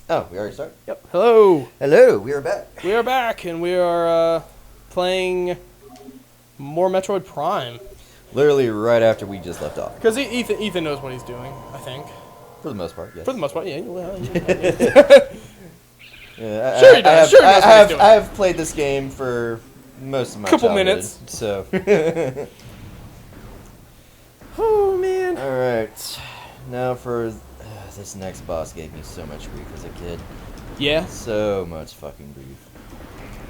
Oh, we already started? Yep. Hello. Hello, we are back. We are back, and we are playing more Metroid Prime. Literally right after we just left off. Because Ethan knows what he's doing, I think. For the most part, yes. For the most part, yeah. Well, Yeah, Sure he does. Sure he knows what he's doing. I have played this game for most of my Couple childhood, minutes. So. Oh, man. Alright. Now for... this next boss gave me so much grief as a kid. Yeah? So much fucking grief.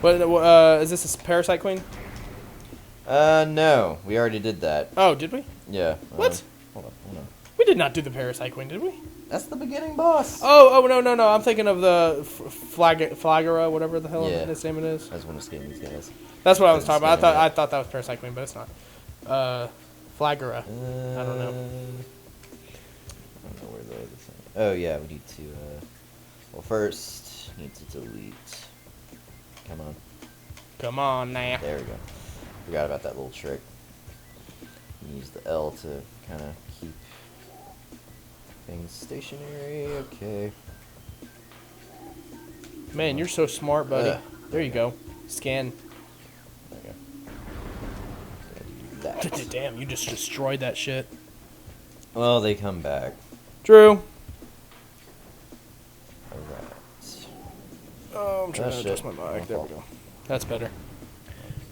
What, is this a Parasite Queen? No. We already did that. Oh, did we? Yeah. What? Hold on. We did not do the Parasite Queen, did we? That's the beginning boss. Oh, no. I'm thinking of the Flagera, whatever the hell his name it is. I just want to scan these guys. That's what I was talking about. I thought that was Parasite Queen, but it's not. Flagera. I don't know. I don't know where the other thing. Oh yeah, we need to. Well, first need to delete. Come on. Come on now. There we go. Forgot about that little trick. Use the L to kind of keep things stationary. Okay. Man, you're so smart, buddy. There you go. Scan. There you go. That. Damn, you just destroyed that shit. Well, they come back. True. Alright. Oh, I'm trying Oh, to adjust shit. my mic. There we go. That's better.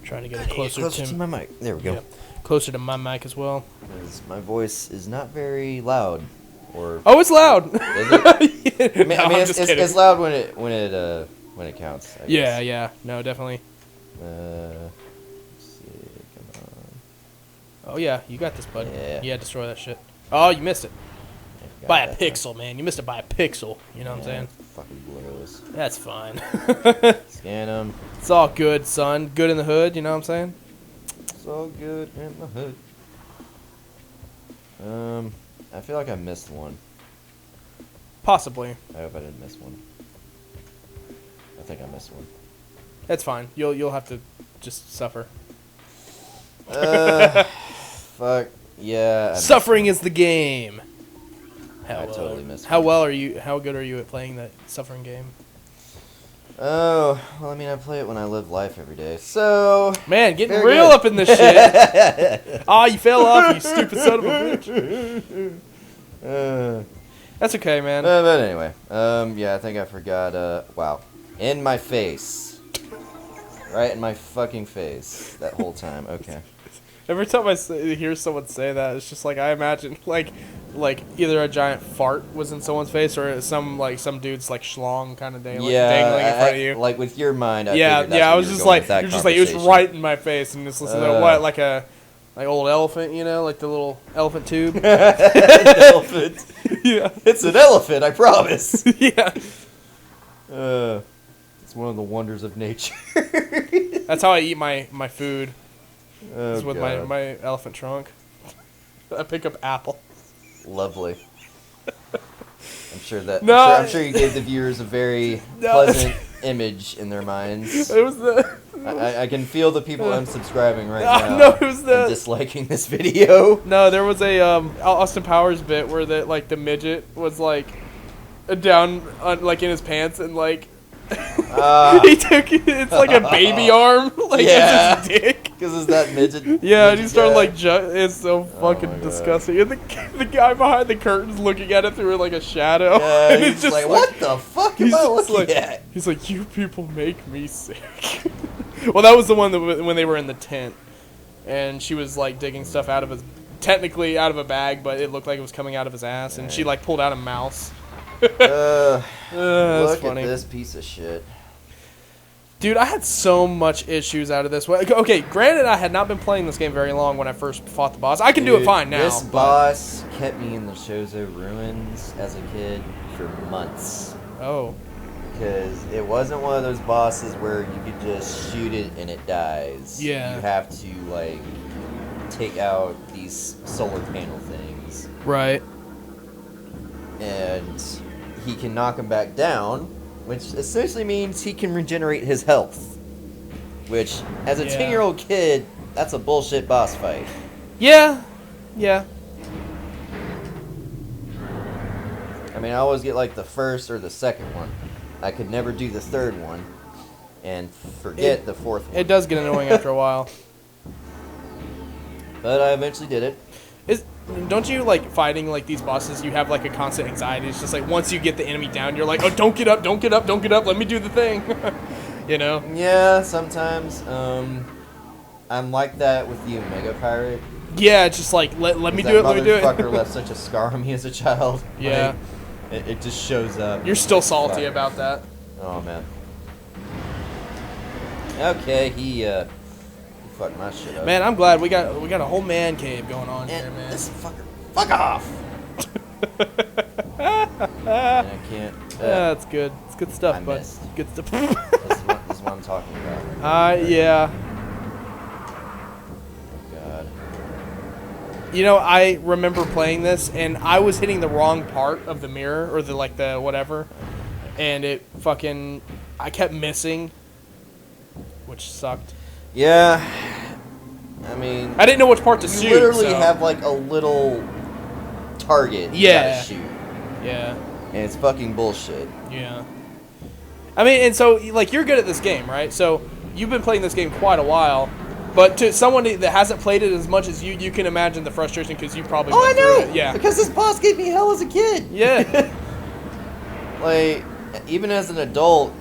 Trying to get it Closer closer to my mic. There we go. Yep. Closer to my mic as well. Because my voice is not very loud. Or Oh, it's loud. is it? I mean, No, I'm it's, just it's, kidding. it's loud when it counts. I guess. Yeah. No, definitely. Let's see, come on. Oh, yeah. You got this, bud. Yeah. Destroy that shit. Oh, you missed it. Got By a that pixel, man. You missed it by a pixel. You know what I'm saying? Fucking blows. That's fine. Scan them. It's all good, son. Good in the hood, you know what I'm saying? It's all good in the hood. I feel like I missed one. Possibly. I hope I didn't miss one. I think I missed one. That's fine. You'll have to just suffer. Fuck. Yeah. Suffering is the game. I totally missed How one. well are you? How good are you at playing that suffering game? Oh, well, I mean, I play it when I live life every day, so... Man, getting Very real good. up in this shit. You fell off, you stupid son of a bitch. That's okay, man. But anyway, yeah, I think I forgot, wow. In my face. Right in my fucking face. That whole time, okay. Every time I hear someone say that, it's just like I imagine, like either a giant fart was in someone's face or some dude's like schlong kind of dangling in front of you. Like with your mind, I Yeah. figured that's I where was you were just going like, with that you're just like, it was conversation. right in my face, and just listen to what, like old elephant, you know, like the little elephant tube. An elephant. Yeah. It's an elephant, I promise. Yeah. It's one of the wonders of nature. That's how I eat my food. Oh, Is with God. my elephant trunk. I pick up apple. Lovely. I'm sure that. No, I'm sure you gave the viewers a very No. pleasant image in their minds. It was the. I can feel the people unsubscribing right now. No, it was the. and disliking this video. No, there was a Austin Powers bit where the midget was down in his pants and he took it's like a baby arm Yeah. as his dick. Because it's that midget. Yeah, and he started guy. it's so fucking my God. disgusting. And the guy behind the curtain's looking at it through a shadow. Yeah, and he's it's just like, what the fuck am He's I just looking at? He's like, you people make me sick. Well, that was the one when they were in the tent, and she was digging stuff technically out of a bag, but it looked like it was coming out of his ass, and she pulled out a mouse. Look That's funny. at this piece of shit. Dude, I had so much issues out of this. Okay, granted, I had not been playing this game very long when I first fought the boss. I can do it fine now. This boss kept me in the Shozo ruins as a kid for months. Oh. Because it wasn't one of those bosses where you could just shoot it and it dies. Yeah. You have to, take out these solar panel things. Right. And he can knock him back down, which essentially means he can regenerate his health. Which, as a 10-year-old kid, that's a bullshit boss fight. Yeah. Yeah. mean, I always get like the first or the second one. I could never do the third one, and forget the fourth one. It does get annoying after a while. But I eventually did it. Don't you like fighting like these bosses? You have like a constant anxiety. It's just like once you get the enemy down, you're like, oh, don't get up, don't get up, don't get up. Let me do the thing. You know? Yeah, sometimes. I'm like that with the Omega Pirate. Yeah, it's just like let me do it. Let me do it. That motherfucker left such a scar on me as a child. Yeah. Like, it just shows up. You're still salty about that. Oh man. Okay, he fucked my shit up. Man, I'm glad we got a whole man cave going on and here, man. this fucker, fuck off! I can't. Yeah, that's good. It's good stuff, I bud. missed. Good stuff. This is what I'm talking about. Yeah. God. You know, I remember playing this, and I was hitting the wrong part of the mirror, or the whatever, and it fucking, I kept missing, which sucked. Yeah. I mean, I didn't know which part to shoot. You literally so. have like a little target you Yeah. gotta shoot. Yeah. And it's fucking bullshit. Yeah. I mean, and so, like, you're good at this game, right? So, you've been playing this game quite a while. But to someone that hasn't played it as much as you, you can imagine the frustration because you probably went through it. Yeah. Because this boss gave me hell as a kid. Yeah. Like, even as an adult,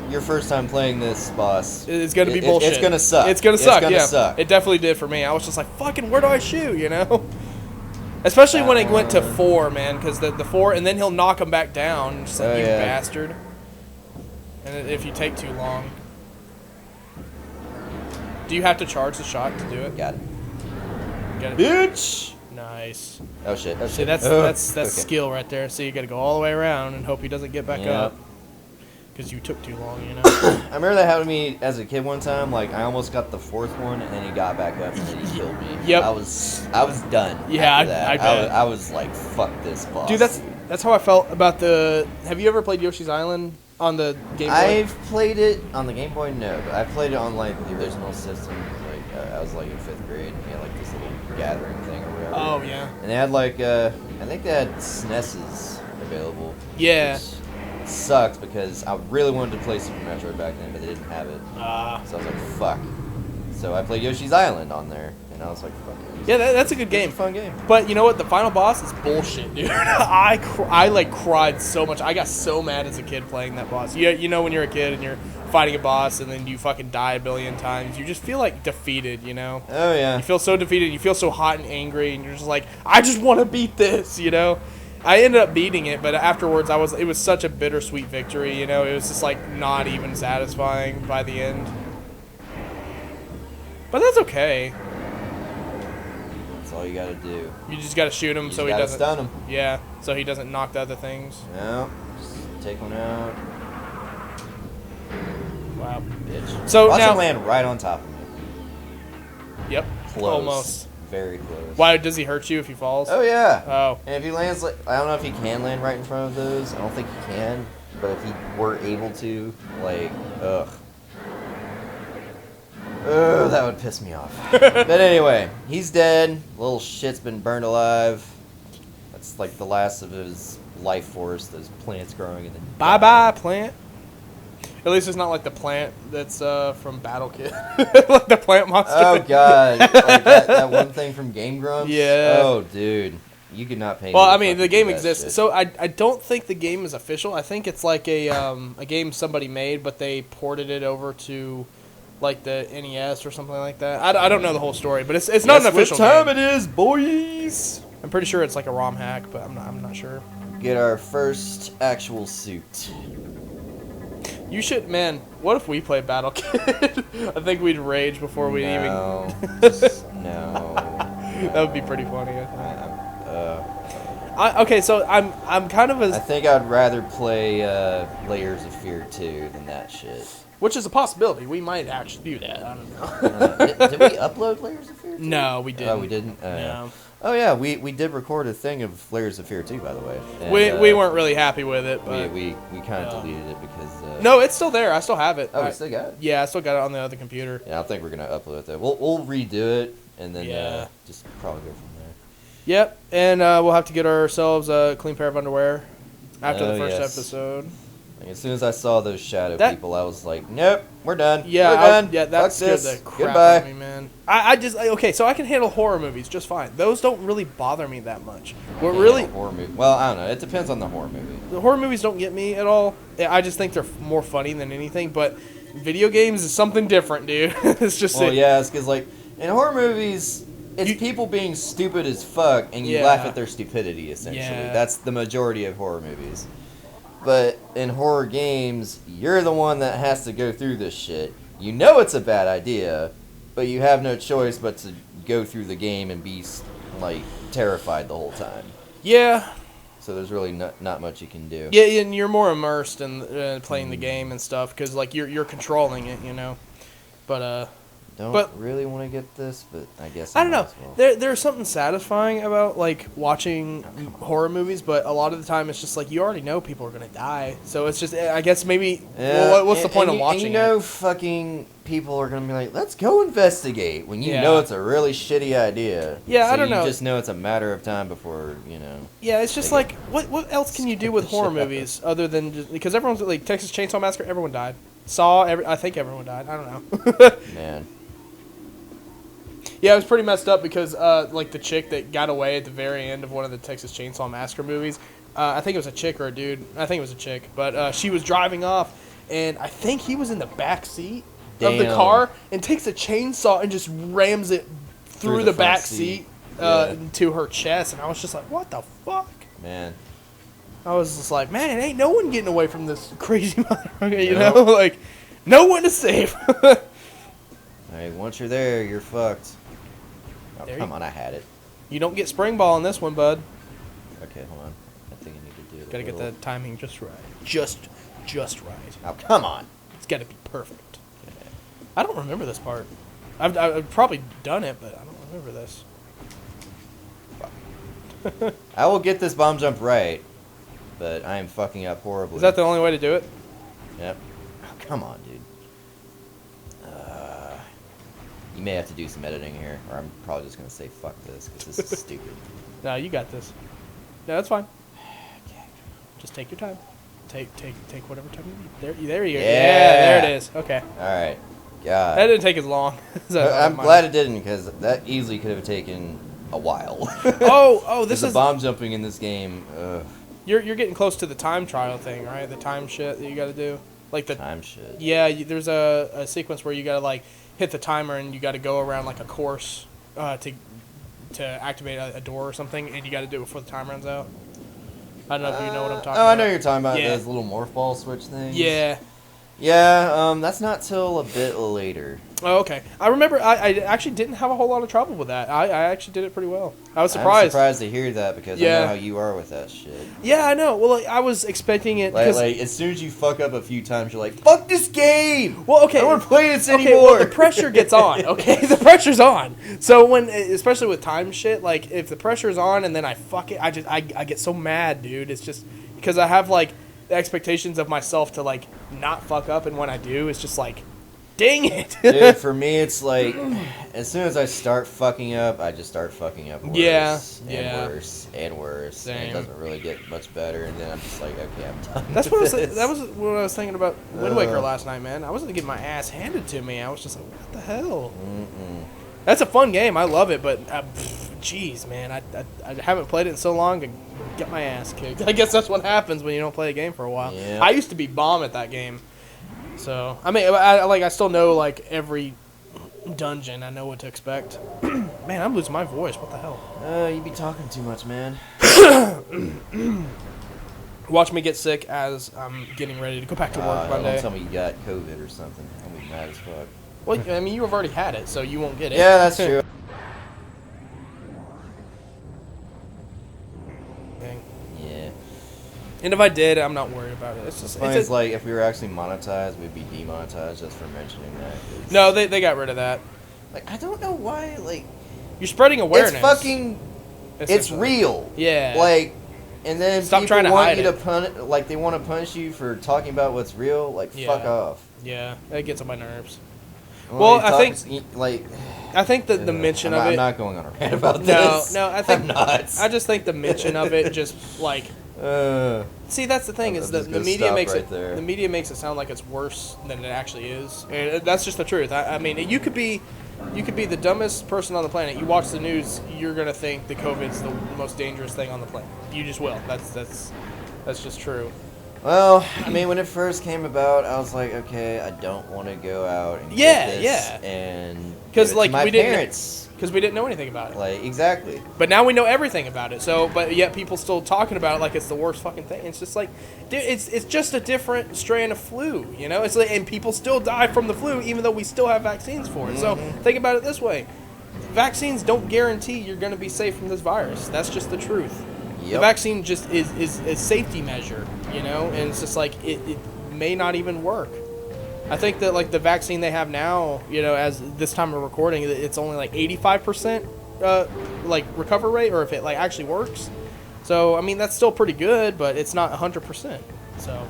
your first time playing this boss, it's going to be bullshit. It's going to suck. It's going to suck, yeah. Suck. It definitely did for me. I was just like, fucking, where do I shoot, you know? Especially when it went to 4, man, because the 4, and then he'll knock him back down. Just like, you bastard. And if you take too long. Do you have to charge the shot to do it? Got it. Got it. Bitch! Nice. Oh shit. Oh, See, shit. that's Okay. skill right there. So you got to go all the way around and hope he doesn't get back Yep. up. Because you took too long, you know? I remember that happened to me as a kid one time. Like, I almost got the 4th one, and then he got back up, and then he killed me. Yep. I was done. Yeah, after that. I bet. I was like, fuck this boss. Dude, that's how I felt about the... Have you ever played Yoshi's Island on the Game Boy? I've played it on the Game Boy, no, but I played it on like the original system. Like I was like in 5th grade, and we had like this little gathering thing or whatever. Oh, yeah. And they had like I think they had SNESs available. Yeah. Which sucked because I really wanted to play Super Metroid back then, but they didn't have it. So I was like, fuck. So I played Yoshi's Island on there, and I was like, fuck it. Yeah, that's a good game. It's a fun game. But you know what? The final boss is bullshit, dude. I like cried so much. I got so mad as a kid playing that boss. You know when you're a kid and you're fighting a boss and then you fucking die a billion times, you just feel like defeated, you know? Oh yeah. You feel so defeated. You feel so hot and angry, and you're just like, I just want to beat this, you know? I ended up beating it, but afterwards it was such a bittersweet victory, you know? It was just like not even satisfying by the end. But that's okay. That's all you gotta do. You just gotta shoot him so he gotta doesn't stun him. Yeah, so he doesn't knock the other things. No, just take one out. Wow. Bitch. So Watch now, him land right on top of me. Yep. Close. Almost. Very close. Why does he hurt you if he falls? Oh yeah. Oh. And if he lands like, I don't know if he can land right in front of those. I don't think he can. But if he were able to, like, ugh. Ugh, that would piss me off. But anyway, he's dead. Little shit's been burned alive. That's like the last of his life force. Those plants growing and then Bye bye, plant. At least it's not like the plant that's from Battle Kid. Like the plant monster. Oh god, like that one thing from Game Grumps. Yeah. Oh dude, you could not pay. Well, me to I mean, the fucking game do that exists. shit. So I don't think the game is official. I think it's like a game somebody made, but they ported it over to like the NES or something like that. I don't know the whole story, but it's not an official Guess what time game. it is, boys? I'm pretty sure it's like a ROM hack, but I'm not sure. Get our first actual suit. You should, man. What if we play Battle Kid? I think we'd rage before we even. No. No. That would be pretty funny. I think. I Okay, so I'm kind of I think I'd rather play Layers of Fear 2 than that shit. which is a possibility. We might actually do that. I don't know. Did we upload Layers of Fear 2? No, we didn't. Oh, we didn't? No. Oh, yeah, we did record a thing of Layers of Fear 2, by the way. And, We weren't really happy with it, but We kind of deleted it because... no, it's still there. I still have it. Oh, we still got it? Yeah, I still got it on the other computer. Yeah, I don't think we're going to upload it, though. We'll redo it, and then Yeah. just probably go from there. Yep, and we'll have to get ourselves a clean pair of underwear. after the first yes. episode. Like, as soon as I saw those shadow That- people, I was like, nope, we're done. Yeah, we're done. that Fuck scared this. the crap Goodbye. out of me, man. I just okay, so I can handle horror movies just fine. Those don't really bother me that much. What really Horror movie. Well, I don't know. It depends on the horror movie. the horror movies don't get me at all. I just think they're more funny than anything. But video games is something different, dude. It's just Well, yeah, it's because like in horror movies, it's people being stupid as fuck, and you Yeah. laugh at their stupidity. Essentially, Yeah. that's the majority of horror movies. But in horror games, you're the one that has to go through this shit. You know it's a bad idea, but you have no choice but to go through the game and be like terrified the whole time. yeah, So there's really not much you can do. yeah, and you're more immersed in playing the game and stuff because like you're controlling it, you know. But Don't really want to get this, but I guess I don't know. might as well. There's something satisfying about like watching horror movies, but a lot of the time it's just like you already know people are gonna die, so it's just I guess maybe well, what's the point of watching and you know, fucking people are gonna be like, "Let's go investigate," when you Yeah. know it's a really shitty idea. Yeah, so I don't you know. just know it's a matter of time before you know. Yeah, it's just like what else can you do with horror movies other than just, because everyone's like Texas Chainsaw Massacre, everyone died. I think everyone died. I don't know. Man, Yeah, it was pretty messed up because, like, the chick that got away at the very end of one of the Texas Chainsaw Massacre movies, I think it was a chick or a dude. I think it was a chick. But she was driving off, and I think he was in the back seat of the Damn. car and takes a chainsaw and just rams it through the front back seat Yeah. to her chest. And I was just like, what the fuck? man. I was just like, man, ain't no one getting away from this crazy motherfucker, you Nope. know? Like, no one is safe. Hey, once you're there, you're fucked. Oh, There come you- on, I had it. You don't get spring ball in this one, bud. Okay, hold on. I think I need to do it. Gotta get the timing just right. Just right. Oh, come on. It's gotta be perfect. I don't remember this part. I've probably done it, but I don't remember this. I will get this bomb jump right, but I am fucking up horribly. Is that the only way to do it? Yep. Oh, come on, dude. You may have to do some editing here, or I'm probably just gonna say fuck this because this is stupid. No, you got this. No, that's fine. Just take your time. Take whatever time you need. There you go. Yeah, there it is. Okay. All right. That God. didn't take as long. I'm glad it didn't because that easily could have taken a while. Oh, this the is bomb jumping in this game. Ugh, you're getting close to the time trial thing, right? The time shit that you got to do. Like the time shit. Yeah, there's a sequence where you gotta like hit the timer and you gotta go around like a course to activate a door or something, and you gotta do it before the time runs out. I don't know if you know what I'm talking about. Oh, I know you're talking about Yeah. those little morph ball switch things. Yeah. Yeah. That's not till a bit later. Oh, okay. I remember I actually didn't have a whole lot of trouble with that. I actually did it pretty well. I was I'm surprised. surprised to hear that because I Yeah. know how you are with that shit. Yeah, I know. Well, like, I was expecting it Like, because as soon as you fuck up a few times, you're like, "Fuck this game! well, okay. I don't want to play this Okay, anymore." well, the pressure gets on. Okay, the pressure's on. So when, especially with time shit, like if the pressure's on and then I fuck it, I get so mad, dude. It's just because I have like the expectations of myself to like not fuck up, and when I do, it's just like, dang it. Dude, for me, it's like, as soon as I start fucking up, I just start fucking up worse. Yeah, And yeah. worse and worse. And Same. it doesn't really get much better. And then I'm just like, okay, I'm done. That's what with I was, this. that was what I was thinking about Wind Waker Ugh. last night, man. I wasn't getting my ass handed to me. I was just like, what the hell? Mm-mm. That's a fun game. I love it, but jeez, man, I haven't played it in so long to get my ass kicked. I guess that's what happens when you don't play a game for a while. Yeah. I used to be bomb at that game, so I mean, I still know like every dungeon. I know what to expect. Man, I'm losing my voice. What the hell? You be talking too much, man. Watch me get sick as I'm getting ready to go back to work Don't Monday. tell me you got COVID or something. I'll be mad as fuck. Well, I mean, you've already had it, so you won't get it. Yeah, that's true. Yeah. And if I did, I'm not worried about it. It's just It's like if we were actually monetized, we'd be demonetized just for mentioning that. no, they got rid of that. Like, I don't know why, like, You're spreading awareness. it's fucking, it's essentially. real. Yeah. Like, and then Stop people trying to want hide you it. to like, they want to punish you for talking about what's real. Like, Yeah. fuck off. Yeah, it gets on my nerves. Well, I like, I think that the mention of I'm it. not going on a rant about No, this. no, I think I'm not. I just think the mention of it just like See, that's the thing I'll is that just the go media stop makes right it there. the media makes it sound like it's worse than it actually is. And that's just the truth. I mean, you could be the dumbest person on the planet. You watch the news, you're gonna think that COVID's the most dangerous thing on the planet. You just will. That's just true. Well, I mean, when it first came about, I was like, okay, I don't want to go out and get this and Because give it like to my we parents. didn't know anything about it. Like, exactly. But now we know everything about it. So, but yet people still talking about it like it's the worst fucking thing. It's just like, dude, it's just a different strain of flu, you know? It's like, and people still die from the flu even though we still have vaccines for it. So think about it this way: vaccines don't guarantee you're going to be safe from this virus. That's just the truth. Yep. The vaccine just is a safety measure, you know, and it's just like it may not even work. I think that like the vaccine they have now, you know, as this time of recording, it's only like 85% like recover rate, or if it like actually works. So I mean that's still pretty good, but it's not 100%. So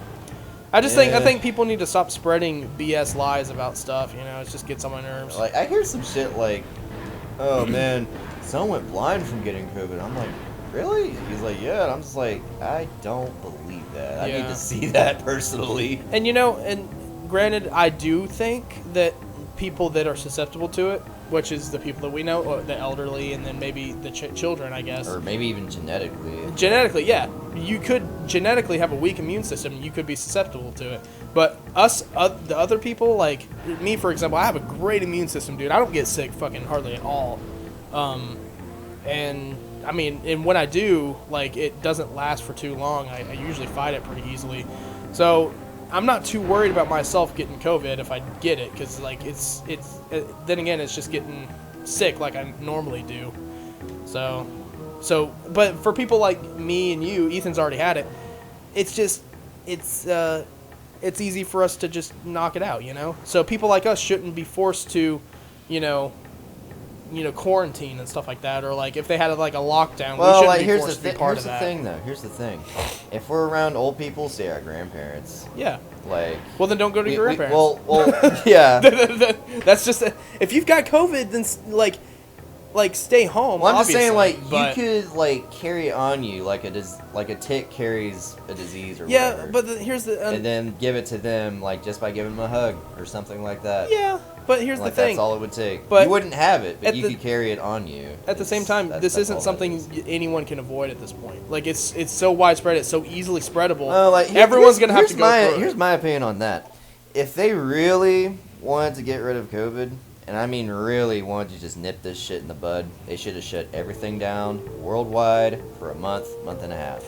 I think people need to stop spreading BS lies about stuff. You know, it just gets on my nerves. Like, I hear some shit like, oh man, someone went blind from getting COVID. I'm like, really? He's like, yeah. And I'm just like, I don't believe that. I need to see that personally. And you know, and granted, I do think that people that are susceptible to it, which is the people that we know, or the elderly, and then maybe the children, I guess. Or maybe even genetically. Genetically, yeah. You could genetically have a weak immune system. You could be susceptible to it. But us, the other people, like me, for example, I have a great immune system, dude. I don't get sick fucking hardly at all. And I mean, and when I do, like, it doesn't last for too long. I usually fight it pretty easily. So I'm not too worried about myself getting COVID if I get it, because like then again, it's just getting sick like I normally do. So but for people like me and you, Ethan's already had it. It's just it's easy for us to just knock it out, you know. So people like us shouldn't be forced to, you know, quarantine and stuff like that, or like if they had like a lockdown, well, we shouldn't like, be forced to be part of that. Here's the thing. If we're around old people, say our grandparents. Yeah. Like. Well, then don't go to your grandparents. Well, yeah. That's just if you've got COVID, then like stay home. Well, I'm just saying, like, but, you could like carry it on you like a tick carries a disease or yeah, whatever. but here's the and then give it to them like just by giving them a hug or something like that. Yeah, but here's like, the thing. That's all it would take. But you wouldn't have it, but you could carry it on you. At the same time, this isn't something anyone can avoid at this point. Like it's so widespread, it's so easily spreadable. Like, everyone's gonna have to go through it. Here's my opinion on that. If they really wanted to get rid of COVID, and I mean really wanted to just nip this shit in the bud, they should have shut everything down worldwide for a month and a half.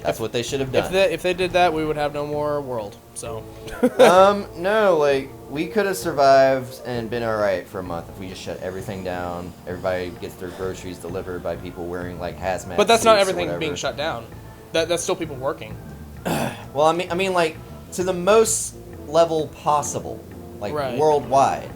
That's what they should have done. If they did that, we would have no more world. So. No, like, we could have survived and been alright for a month if we just shut everything down. Everybody gets their groceries delivered by people wearing like hazmat. But that's not everything being shut down. That's still people working. Well, I mean, like, to the most level possible, like worldwide,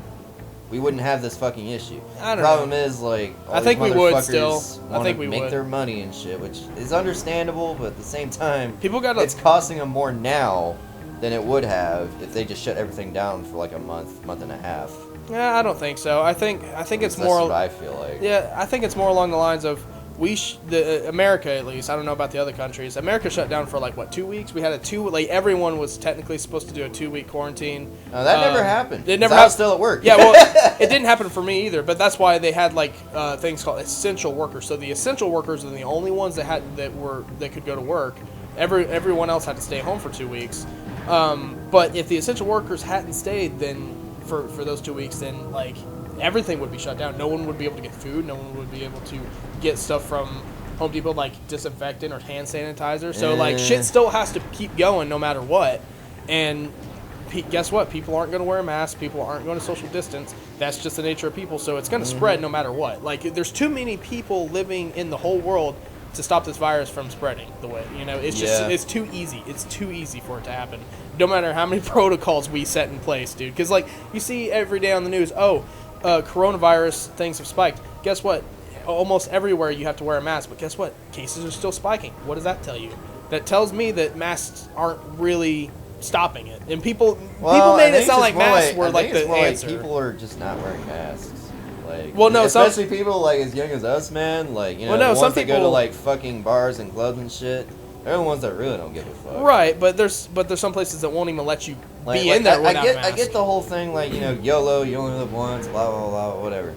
we wouldn't have this fucking issue. I don't know. The problem know. is, like, all I think these we would still. I think we make their money and shit, which is understandable, but at the same time, it's costing them more now than it would have if they just shut everything down for like a month and a half. Yeah, I don't think so. I think it's more. That's what I feel like. Yeah, I think it's more along the lines of America, at least. I don't know about the other countries. America shut down for like what, 2 weeks? We had everyone was technically supposed to do a 2-week quarantine. No, that never happened. It never happened. Still at work. Yeah, well, it didn't happen for me either. But that's why they had like things called essential workers. So the essential workers are the only ones that could go to work. Everyone else had to stay home for 2 weeks. But if the essential workers hadn't stayed, then for those 2 weeks, then like everything would be shut down. No one would be able to get food. No one would be able to get stuff from Home Depot, like disinfectant or hand sanitizer. So like shit still has to keep going no matter what. And guess what? People aren't going to wear a mask. People aren't going to social distance. That's just the nature of people. So it's going to spread no matter what. Like there's too many people living in the whole world to stop this virus from spreading the way, you know, it's just, it's too easy. It's too easy for it to happen. No matter how many protocols we set in place, dude. Because like you see every day on the news, coronavirus things have spiked. Guess what? Almost everywhere you have to wear a mask, but guess what? Cases are still spiking. What does that tell you? That tells me that masks aren't really stopping it. And people made it sound like masks were like the answer. Like people are just not wearing masks. Like, well, no, especially people like as young as us, man. Like, you know, the ones that go to like fucking bars and clubs and shit. They're the ones that really don't give a fuck. Right, but there's some places that won't even let you be in there without a mask. I get the whole thing, like, you know, YOLO, you only live once, blah, blah, blah, whatever.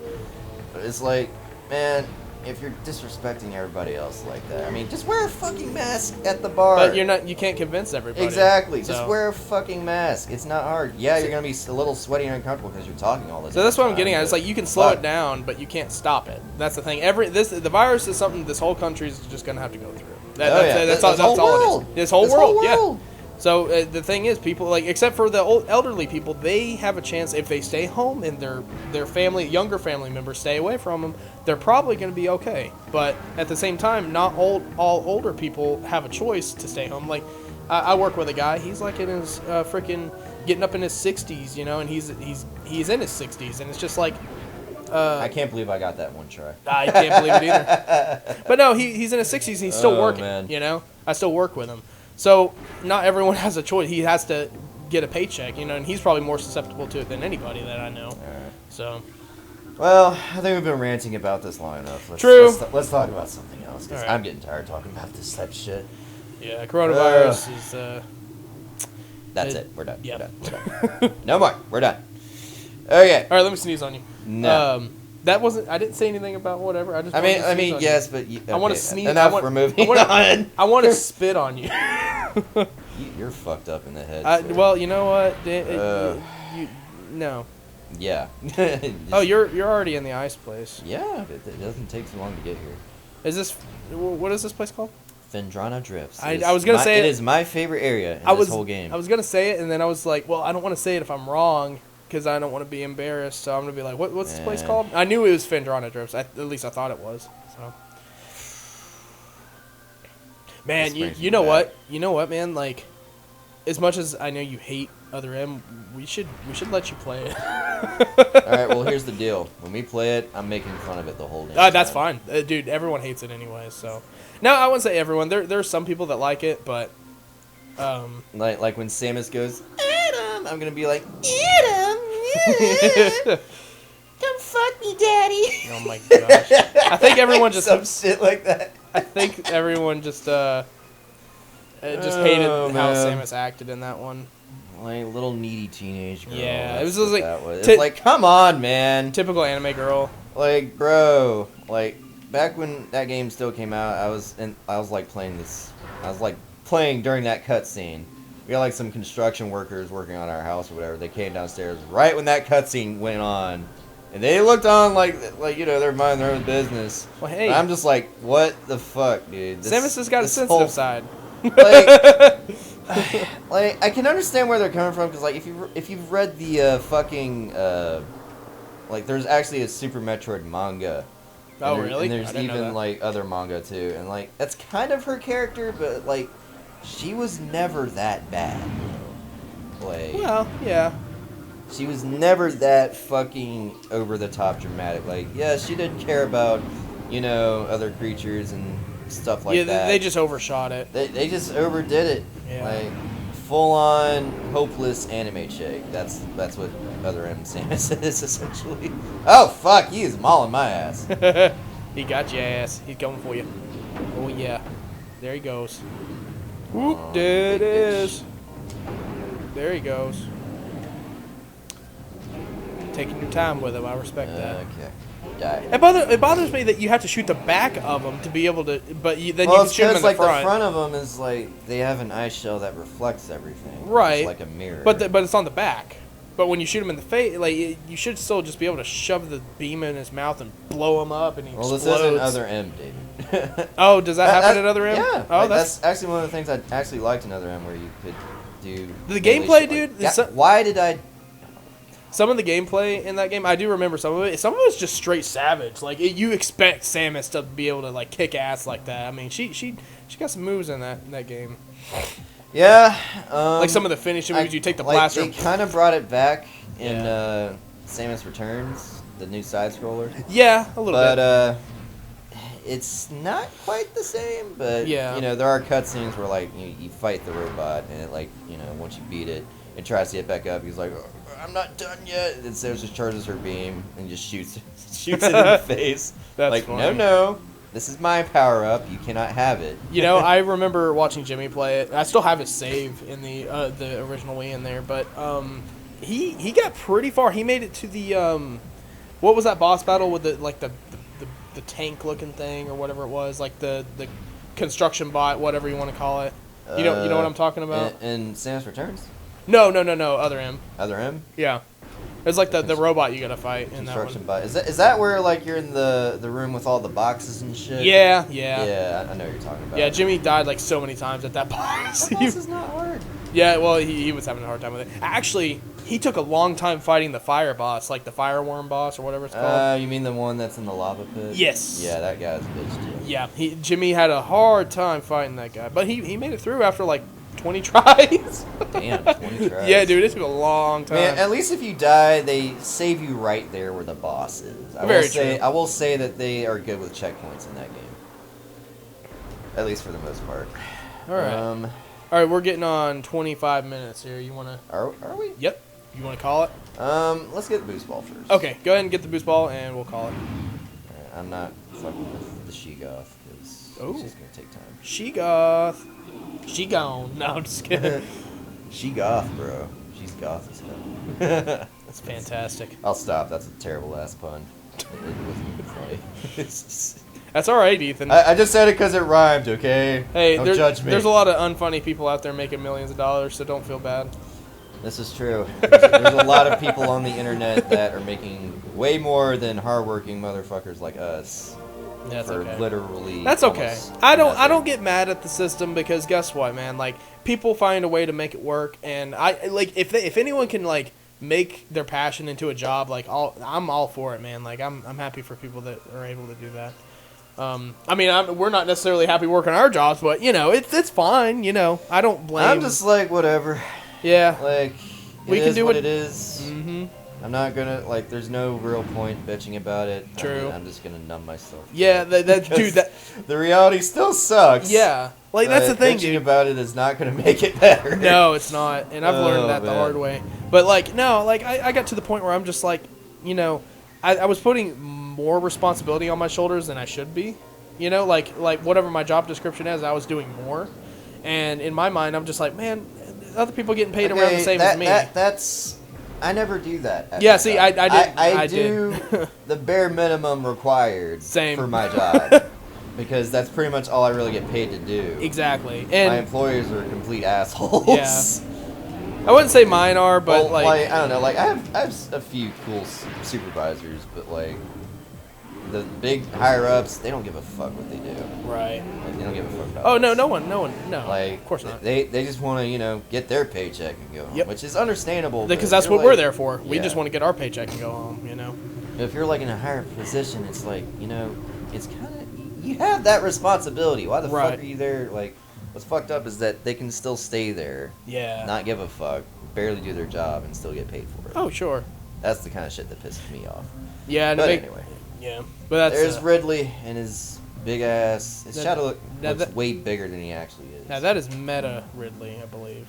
But it's like, man, if you're disrespecting everybody else like that, I mean, just wear a fucking mask at the bar. But you can't convince everybody. Exactly. So. Just wear a fucking mask. It's not hard. Yeah, you're going to be a little sweaty and uncomfortable because you're talking all the time. So that's what I'm getting at. It's like you can slow it down, but you can't stop it. That's the thing. The virus is something this whole country is just going to have to go through. That's all it is. This whole world, yeah. So the thing is, people, like, except for the elderly people, they have a chance if they stay home and their younger family members stay away from them. They're probably going to be okay. But at the same time, not all older people have a choice to stay home. Like, I work with a guy. He's like in his freaking getting up in his 60s, you know, and he's in his 60s, and it's just like. I can't believe I got that one try. I can't believe it either. But no, he's in his 60s and he's still working. Man. You know, I still work with him. So not everyone has a choice. He has to get a paycheck, you know, and he's probably more susceptible to it than anybody that I know. All right. So. Well, I think we've been ranting about this long enough. True. Let's talk about something else, because right. I'm getting tired of talking about this type of shit. Yeah, coronavirus is. That's it. We're done. Yeah. We're done. No more. We're done. Okay. All right, let me sneeze on you. No. That wasn't. I didn't say anything about whatever. I just. I mean, yes, but okay. I want to sneeze. Enough. We're moving on. I want to spit on you. You're fucked up in the head. Well, you know what? No. Yeah. Oh, you're already in the ice place. Yeah, but it doesn't take too long to get here. Is this? What is this place called? Fendrana Drifts. I was gonna say it is my favorite area in this whole game. I was gonna say it, and then I was like, well, I don't want to say it if I'm wrong, because I don't want to be embarrassed. So I'm gonna be like, what's this place called? I knew it was Fendrana Drifts. At least I thought it was. So. Man, you know what? You know what, man? Like, as much as I know you hate Other M, we should let you play it. All right. Well, here's the deal. When we play it, I'm making fun of it the whole day. That's fine, dude. Everyone hates it anyway. So, no, I wouldn't say everyone. There's some people that like it, but like when Samus goes, Adam, I'm gonna be like, Adam, come fuck me, daddy. Oh my gosh! I think everyone just some shit like that. I think everyone just hated how Samus acted in that one. Like little needy teenage girl. Yeah, it was like like that was. It's like, come on, man. Typical anime girl. Like, bro, like back when that game still came out, I was like playing during that cutscene. We had like some construction workers working on our house or whatever. They came downstairs right when that cutscene went on, and they looked on like you know, they're minding their own business. Well, hey, and I'm just like, what the fuck, dude? Samus has got a sensitive side. Like I can understand where they're coming from, because like if you've read the fucking like there's actually a Super Metroid manga. Oh, really? And there's even like other manga too, and like that's kind of her character, but like she was never that bad. Like, well, yeah. She was never that fucking over the top dramatic. Like, yeah, she did care about, you know, other creatures and stuff like that. Yeah, they just overshot it. They just overdid it. Yeah. Like full on hopeless anime chick. That's what Other M Samus is essentially. Oh fuck, he is mauling my ass. He got your ass. He's coming for you. Oh yeah. There he goes. Whoop, there it is. There he goes. Taking your time with him. I respect that. Okay. Die. It bothers me that you have to shoot the back of them to be able to, but then you can shoot them in like the front. The front of them is like they have an ice shell that reflects everything. Right. It's like a mirror. But it's on the back. But when you shoot him in the face, like you should still just be able to shove the beam in his mouth and blow him up, and he explodes. This isn't Other M, David. Oh, does that happen at Other M? Yeah. Oh, like, that's actually one of the things I actually liked in Other M, where you could do the gameplay, dude. Like, why did I? Some of the gameplay in that game, I do remember some of it. Some of it's just straight savage. Like you expect Samus to be able to like kick ass like that. I mean, she got some moves in that game. Yeah. Like some of the finishing moves, you take the blaster. They kind of brought it back in Samus Returns, the new side scroller. Yeah, a little bit. But it's not quite the same. But yeah, you know, there are cutscenes where like you fight the robot, and it, like, you know, once you beat it, it tries to get back up. He's like, oh, I'm not done yet. And Samus just charges her beam and just shoots it in the face. That's like, funny. no. this is my power up. You cannot have it. You know, I remember watching Jimmy play it. I still have his save in the original Wii in there, but he got pretty far. He made it to the what was that boss battle with the tank looking thing or whatever it was, like the construction bot, whatever you want to call it. You know what I'm talking about? In Samus Returns? No, other M. Other M? Yeah. It's like the robot you gotta fight in that one. Construction bot. Is that where like you're in the room with all the boxes and shit? Yeah. Yeah, I know what you're talking about. Yeah, Jimmy died like so many times at that boss. That boss is not hard. Yeah, well, he was having a hard time with it. Actually, he took a long time fighting the fire boss, like the fireworm boss or whatever it's called. You mean the one that's in the lava pit? Yes. Yeah, that guy's a bitch too. Yeah, Jimmy had a hard time fighting that guy, but he made it through after like 20 tries. Damn, 20 tries. Yeah, dude, it took a long time. Man, at least if you die, they save you right there where the boss is. I will say that they are good with checkpoints in that game. At least for the most part. All right. All right, we're getting on 25 minutes here. You want to... Are we? Yep. You want to call it? Let's get the boost ball first. Okay, go ahead and get the boost ball, and we'll call it. I'm not fucking with the Sheegoth, because it's just going to take time. Sheegoth. She gone. No, I'm just kidding. Sheegoth, bro. She's goth as hell. That's fantastic. I'll stop. That's a terrible ass pun. It wasn't funny. That's all right, Ethan. I just said it because it rhymed, okay? Hey, don't judge me. There's a lot of unfunny people out there making millions of dollars, so don't feel bad. This is true. There's a lot of people on the internet that are making way more than hardworking motherfuckers like us. That's for okay. Literally. That's okay. I don't get mad at the system because guess what, man? Like people find a way to make it work, and I like if anyone can like make their passion into a job, like I'm all for it, man. Like I'm happy for people that are able to do that. I mean, we're not necessarily happy working our jobs, but you know, it's fine. You know, I don't blame. I'm just like whatever. Yeah. Like we can do what it. It is. Mm-hmm. I'm not gonna like. There's no real point bitching about it. True. I'm just gonna numb myself. Yeah, dude. The reality still sucks. Yeah, like that's the thing. Bitching about it is not gonna make it better. No, it's not, and I've learned that the hard way. But like, no, like I got to the point where I'm just like, you know, I was putting more responsibility on my shoulders than I should be. You know, like whatever my job description is, I was doing more, and in my mind, I'm just like, man, other people getting paid around the same as me. That's. I never do that. Yeah, see, I did. I do the bare minimum required for my job. Because that's pretty much all I really get paid to do. Exactly. And my employers are complete assholes. Yeah. I wouldn't say mine are, but well, like I don't know, like I have a few cool supervisors, but like the big higher ups, they don't give a fuck what they do. Right. Like, they don't give a fuck about. Oh no, no one. Like, of course not. They just want to get their paycheck and go home, yep. which is understandable. Because that's what we're there for. We just want to get our paycheck and go home. You know. If you're like in a higher position, it's like it's kind of you have that responsibility. Why the fuck are you there? Like, what's fucked up is that they can still stay there. Yeah. Not give a fuck, barely do their job, and still get paid for it. Oh sure. That's the kind of shit that pisses me off. Yeah. But anyway. Yeah. But that's. There's Ridley and his big ass. His shadow looks way bigger than he actually is. Now that is Meta Ridley, I believe.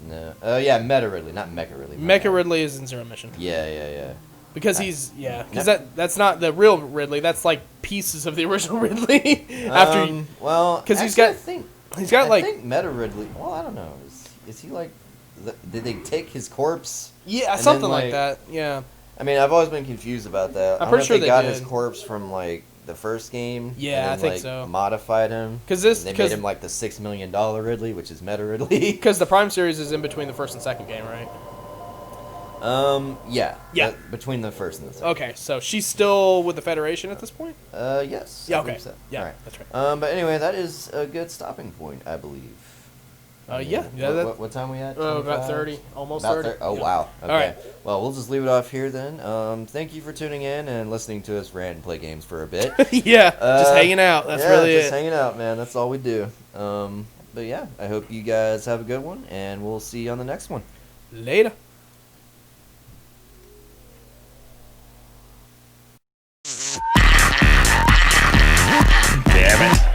No. Yeah, Meta Ridley, not Mecha Ridley. Mecha Ridley is in Zero Mission. Yeah. Because because that's not the real Ridley. That's like pieces of the original Ridley. Because I think Meta Ridley. Well, I don't know. Is he like? Did they take his corpse? Yeah, something like that. Yeah. I mean, I've always been confused about that. I'm pretty sure they got did. his corpse from like the first game. Yeah, and then, I think so. Modified him. Because they made him like the $6 million Ridley, which is Meta Ridley. Because the Prime series is in between the first and second game, right? Yeah. Between the first and the second. Okay, so she's still with the Federation at this point? Yes. Yeah, okay. So. Yeah, right. that's right. But anyway, that is a good stopping point, I believe. What time we at? About 30. Almost about 30. Oh, wow. Okay. All right. Well, we'll just leave it off here then. Thank you for tuning in and listening to us rant and play games for a bit. Yeah, just hanging out. That's really just hanging out, man. That's all we do. But yeah, I hope you guys have a good one, and we'll see you on the next one. Later. Damn it.